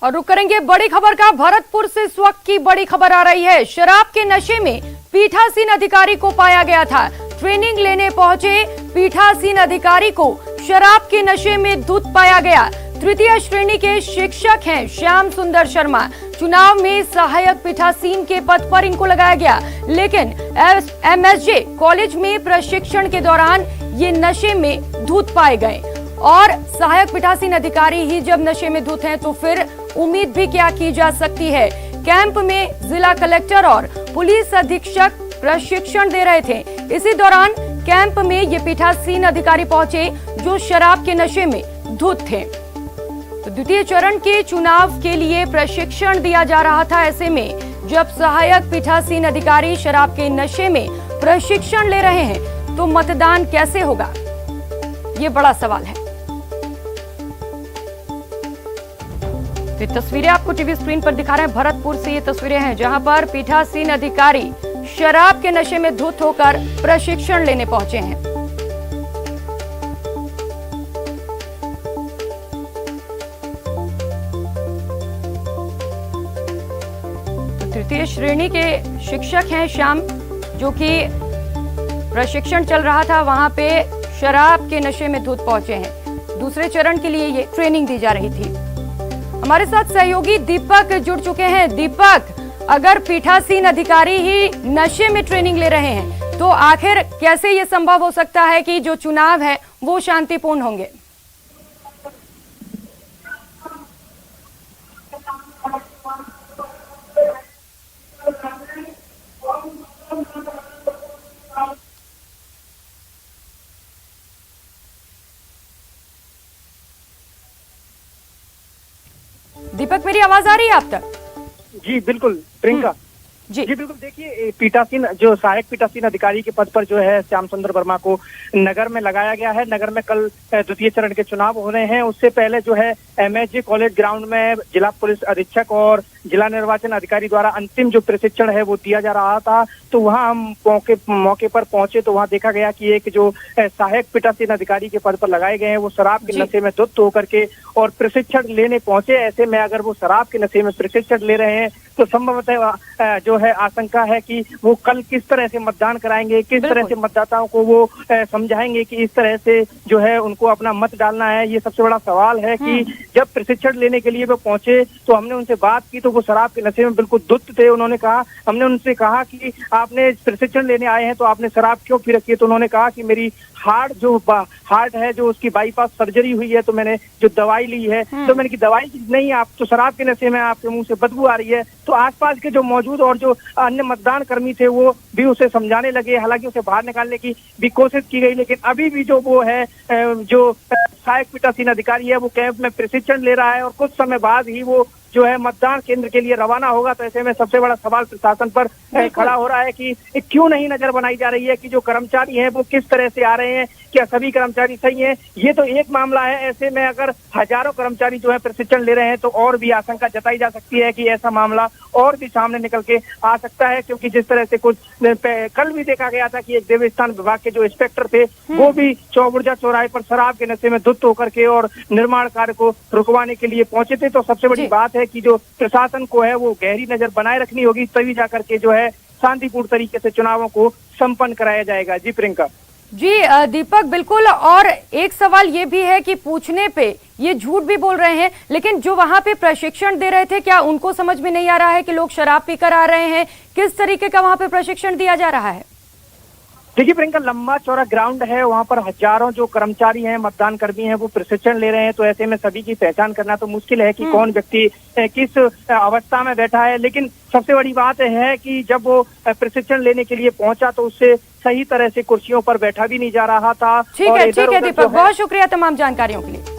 और रुक करेंगे बड़ी खबर का। भरतपुर से इस वक्त की बड़ी खबर आ रही है। शराब के नशे में पीठासीन अधिकारी को पाया गया था। ट्रेनिंग लेने पहुंचे पीठासीन अधिकारी को शराब के नशे में धुत पाया गया। तृतीय श्रेणी के शिक्षक हैं श्याम सुंदर शर्मा। चुनाव में सहायक पीठासीन के पद पर इनको लगाया गया, लेकिन एमएसजे कॉलेज में प्रशिक्षण के दौरान ये नशे में धुत पाए गए। और सहायक पीठासीन अधिकारी ही जब नशे में धुत हैं तो फिर उम्मीद भी क्या की जा सकती है। कैंप में जिला कलेक्टर और पुलिस अधीक्षक प्रशिक्षण दे रहे थे। इसी दौरान कैंप में ये पीठासीन अधिकारी पहुंचे जो शराब के नशे में धुत थे। तो द्वितीय चरण के चुनाव के लिए प्रशिक्षण दिया जा रहा था। ऐसे में जब सहायक पीठासीन अधिकारी शराब के नशे में प्रशिक्षण ले रहे हैं तो मतदान कैसे होगा, ये बड़ा सवाल है। ये तस्वीरें आपको टीवी स्क्रीन पर दिखा रहे हैं। भरतपुर से ये तस्वीरें हैं जहां पर पीठासीन अधिकारी शराब के नशे में धुत होकर प्रशिक्षण लेने पहुंचे हैं। तो तृतीय श्रेणी के शिक्षक हैं श्याम, जो कि प्रशिक्षण चल रहा था वहां पे शराब के नशे में धुत पहुंचे हैं। दूसरे चरण के लिए ये ट्रेनिंग दी जा रही थी। हमारे साथ सहयोगी दीपक जुड़ चुके हैं। दीपक, अगर पीठासीन अधिकारी ही नशे में ट्रेनिंग ले रहे हैं तो आखिर कैसे ये संभव हो सकता है कि जो चुनाव है वो शांतिपूर्ण होंगे? दीपक, मेरी आवाज आ रही है आप तक? जी बिल्कुल प्रियंका। जी बिल्कुल। देखिए, पीठासीन जो सहायक पीठासीन अधिकारी के पद पर जो है श्याम सुंदर वर्मा को नगर में लगाया गया है। नगर में कल द्वितीय चरण के चुनाव हो रहे हैं। उससे पहले जो है एमएसजे कॉलेज ग्राउंड में जिला पुलिस अधीक्षक और जिला निर्वाचन अधिकारी द्वारा अंतिम जो प्रशिक्षण है वो दिया जा रहा था। तो वहां हम मौके पर पहुंचे तो वहां देखा गया कि एक जो सहायक पीठासीन अधिकारी के पद पर लगाए गए हैं वो शराब के नशे में धुत होकर के और प्रशिक्षण लेने पहुंचे। ऐसे में अगर वो शराब के नशे में प्रशिक्षण ले रहे हैं तो संभवतः जो है आशंका है कि वो कल किस तरह से मतदान कराएंगे, किस तरह से मतदाताओं को वो समझाएंगे कि इस तरह से जो है उनको अपना मत डालना है। ये सबसे बड़ा सवाल है कि जब प्रशिक्षण लेने के लिए वो पहुंचे तो हमने उनसे बात की तो वो शराब के नशे में बिल्कुल धुत थे। उन्होंने कहा, हमने उनसे कहा कि आपने प्रशिक्षण लेने आए हैं तो आपने शराब क्यों पी रखी है? तो उन्होंने कहा कि मेरी हार्ट है जो उसकी बाईपास सर्जरी हुई है तो मैंने जो दवाई ली है तो मैंने की दवाई नहीं, आप तो शराब के नशे में आपके मुंह से बदबू आ रही है। तो आसपास के जो मौजूद और जो अन्य मतदान कर्मी थे वो भी उसे समझाने लगे। हालांकि उसे बाहर निकालने की भी कोशिश की गई, लेकिन अभी भी जो वो है जो सहायक पीठासीन अधिकारी है वो कैंप में प्रशिक्षण ले रहा है और कुछ समय बाद ही वो जो है मतदान केंद्र के लिए रवाना होगा। तो ऐसे में सबसे बड़ा सवाल प्रशासन पर खड़ा हो रहा है कि क्यों नहीं नजर बनाई जा रही है कि जो कर्मचारी हैं वो किस तरह से आ रहे हैं, क्या सभी कर्मचारी सही हैं? ये तो एक मामला है। ऐसे में अगर हजारों कर्मचारी जो है प्रशिक्षण ले रहे हैं तो और भी आशंका जताई जा सकती है कि ऐसा मामला और भी सामने निकल के आ सकता है। क्योंकि जिस तरह से कुछ कल भी देखा गया था कि एक देवस्थान विभाग के जो इंस्पेक्टर थे वो भी चौबुर्जा चौराहे पर शराब के नशे में धुत होकर के और निर्माण कार्य को रुकवाने के लिए पहुंचे थे। तो सबसे बड़ी बात है कि जो प्रशासन को है वो गहरी नजर बनाए रखनी होगी, तभी जाकर के जो है शांतिपूर्ण तरीके से चुनावों को संपन्न कराया जाएगा। जी प्रियंका। जी दीपक, बिल्कुल। और एक सवाल ये भी है कि पूछने पे ये झूठ भी बोल रहे हैं, लेकिन जो वहां पे प्रशिक्षण दे रहे थे क्या उनको समझ में नहीं आ रहा है कि लोग शराब पीकर आ रहे हैं? किस तरीके का वहां पे प्रशिक्षण दिया जा रहा है? देखिए प्रियंका, लंबा चौड़ा ग्राउंड है, वहां पर हजारों जो कर्मचारी हैं, मतदान कर्मी हैं वो प्रशिक्षण ले रहे हैं। तो ऐसे में सभी की पहचान करना तो मुश्किल है कि कौन व्यक्ति किस अवस्था में बैठा है। लेकिन सबसे बड़ी बात है कि जब वो प्रशिक्षण लेने के लिए पहुंचा तो उससे सही तरह से कुर्सियों पर बैठा भी नहीं जा रहा था। ठीक है दीपक, बहुत शुक्रिया तमाम जानकारियों के लिए।